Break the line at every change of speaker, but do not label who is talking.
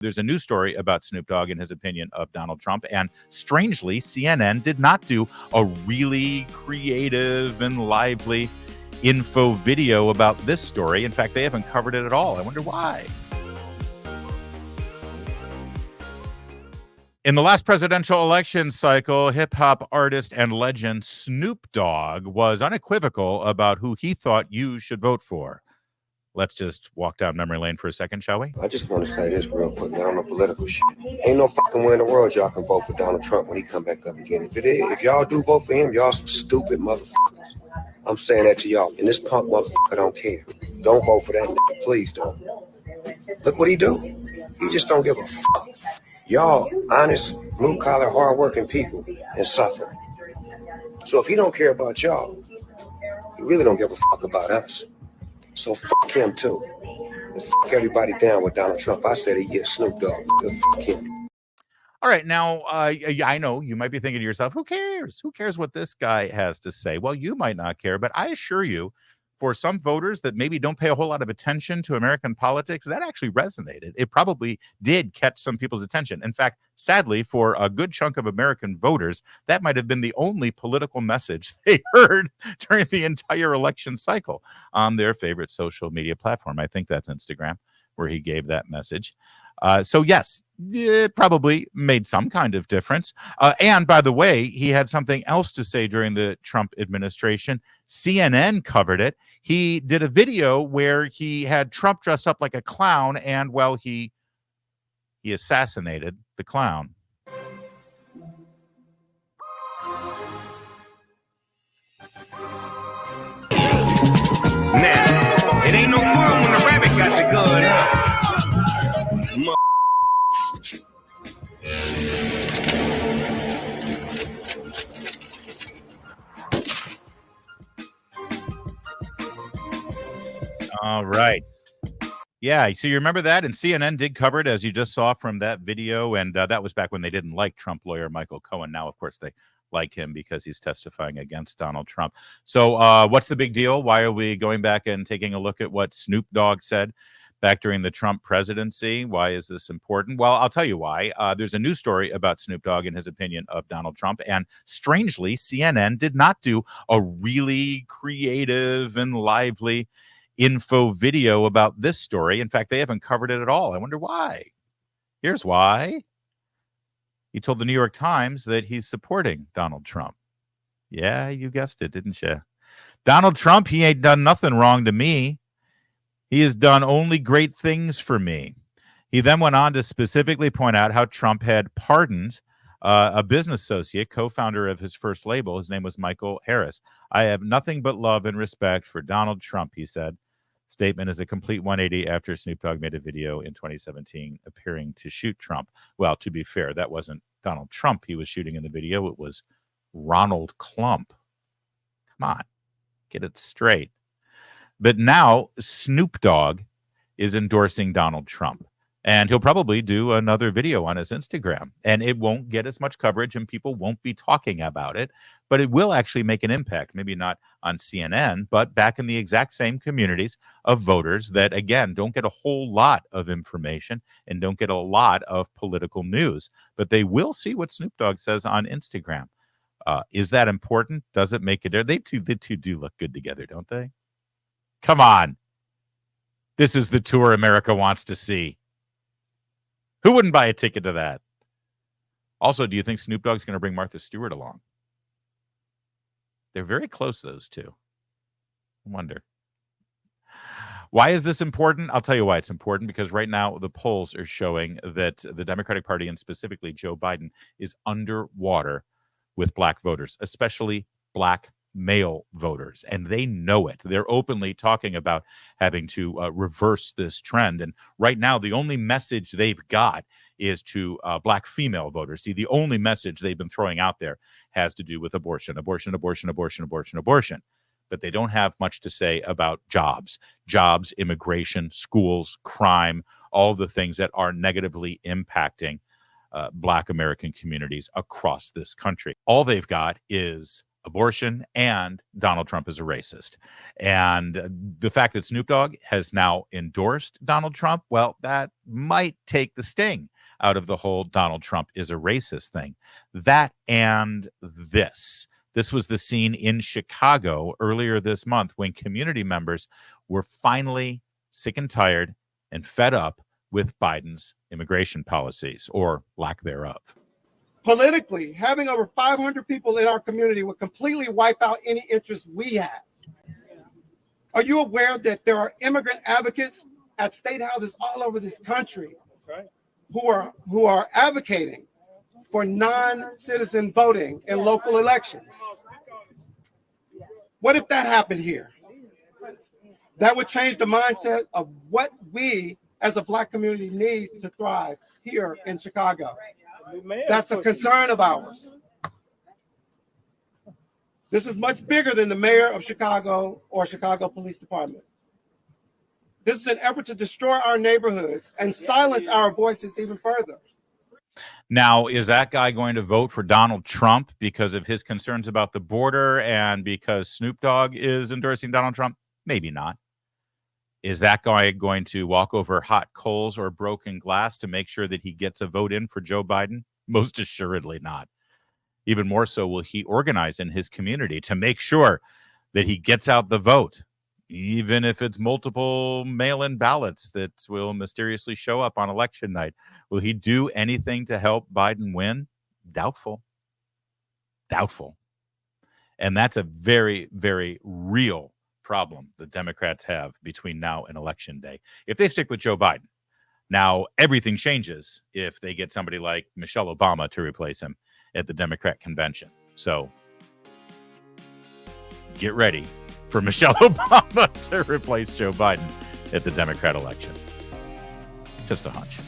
There's a news story about Snoop Dogg and his opinion of Donald Trump. And strangely, CNN did not do a really creative and lively info video about this story. In fact, they haven't covered it at all. I wonder why. In the last presidential election cycle, hip-hop artist and legend Snoop Dogg was unequivocal about who he thought you should vote for. Let's just walk down memory lane for a second, shall we?
I just want to say this real quick, man, on the political shit. Ain't no fucking way in the world y'all can vote for Donald Trump when he come back up again. If y'all do vote for him, y'all some stupid motherfuckers. I'm saying that to y'all. And this punk motherfucker don't care. Don't vote for that nigga, please don't. Look what he do. He just don't give a fuck. Y'all honest, blue-collar, hard-working people and suffering. So if he don't care about y'all, he really don't give a fuck about us. So fuck him too. And fuck everybody down with Donald Trump. I said he gets Snoop Dogg. Fuck him.
All right. Now, I know you might be thinking to yourself, who cares? Who cares what this guy has to say? Well, you might not care, but I assure you, for some voters that maybe don't pay a whole lot of attention to American politics, that actually resonated. It probably did catch some people's attention. In fact, sadly, for a good chunk of American voters, that might have been the only political message they heard during the entire election cycle on their favorite social media platform. I think that's Instagram, where he gave that message. So yes, it probably made some kind of difference. And by the way, he had something else to say during the Trump administration. CNN covered it. He did a video where he had Trump dressed up like a clown, and well, he assassinated the clown.
Now, it ain't no fun when the rabbit got the gun.
All right. Yeah, so you remember that? And CNN did cover it, as you just saw from that video. And that was back when they didn't like Trump lawyer Michael Cohen. Now, of course, they like him because he's testifying against Donald Trump. So what's the big deal? Why are we going back and taking a look at what Snoop Dogg said back during the Trump presidency? Why is this important? Well, I'll tell you why. There's a news story about Snoop Dogg and his opinion of Donald Trump. And strangely, CNN did not do a really creative and lively info video about this story. In fact, they haven't covered it at all. I wonder why. Here's why. He told the New York Times that he's supporting Donald Trump. Yeah, you guessed it, didn't you? Donald Trump, he ain't done nothing wrong to me. He has done only great things for me. He then went on to specifically point out how Trump had pardoned a business associate, co-founder of his first label. His name was Michael Harris. I have nothing but love and respect for Donald Trump, he said. Statement is a complete 180 after Snoop Dogg made a video in 2017 appearing to shoot Trump. Well, to be fair, that wasn't Donald Trump he was shooting in the video. It was Ronald Klump. Come on, get it straight. But now Snoop Dogg is endorsing Donald Trump. And he'll probably do another video on his Instagram. And it won't get as much coverage and people won't be talking about it. But it will actually make an impact. Maybe not on CNN, but back in the exact same communities of voters that, again, don't get a whole lot of information and don't get a lot of political news. But they will see what Snoop Dogg says on Instagram. Is that important? Does it make it? The two do look good together, don't they? Come on. This is the tour America wants to see. Who wouldn't buy a ticket to that? Also, do you think Snoop Dogg's going to bring Martha Stewart along? They're very close, those two. I wonder. Why is this important? I'll tell you why it's important, because right now the polls are showing that the Democratic Party, and specifically Joe Biden, is underwater with black voters, especially black male voters, and they know it. They're openly talking about having to reverse this trend. And right now, the only message they've got is to black female voters. See, the only message they've been throwing out there has to do with abortion, abortion, abortion, abortion, abortion, abortion. But they don't have much to say about jobs, immigration, schools, crime, all the things that are negatively impacting black American communities across this country. All they've got is abortion, and Donald Trump is a racist. And the fact that Snoop Dogg has now endorsed Donald Trump, well, that might take the sting out of the whole Donald Trump is a racist thing. That and this. This was the scene in Chicago earlier this month when community members were finally sick and tired and fed up with Biden's immigration policies, or lack thereof.
Politically, having over 500 people in our community would completely wipe out any interest we have. Are you aware that there are immigrant advocates at state houses all over this country who are advocating for non-citizen voting in local elections? What if that happened here? That would change the mindset of what we as a Black community need to thrive here in Chicago. That's a concern of ours. This is much bigger than the mayor of Chicago or Chicago Police Department. This is an effort to destroy our neighborhoods and silence our voices even further.
Now, is that guy going to vote for Donald Trump because of his concerns about the border and because Snoop Dogg is endorsing Donald Trump? Maybe not. Is that guy going to walk over hot coals or broken glass to make sure that he gets a vote in for Joe Biden? Most assuredly not. Even more so, will he organize in his community to make sure that he gets out the vote, even if it's multiple mail-in ballots that will mysteriously show up on election night? Will he do anything to help Biden win? Doubtful. Doubtful. And that's a very, very real problem the Democrats have between now and election day. If they stick with Joe Biden, now everything changes if they get somebody like Michelle Obama to replace him at the Democrat convention. So get ready for Michelle Obama to replace Joe Biden at the Democrat election. Just a hunch.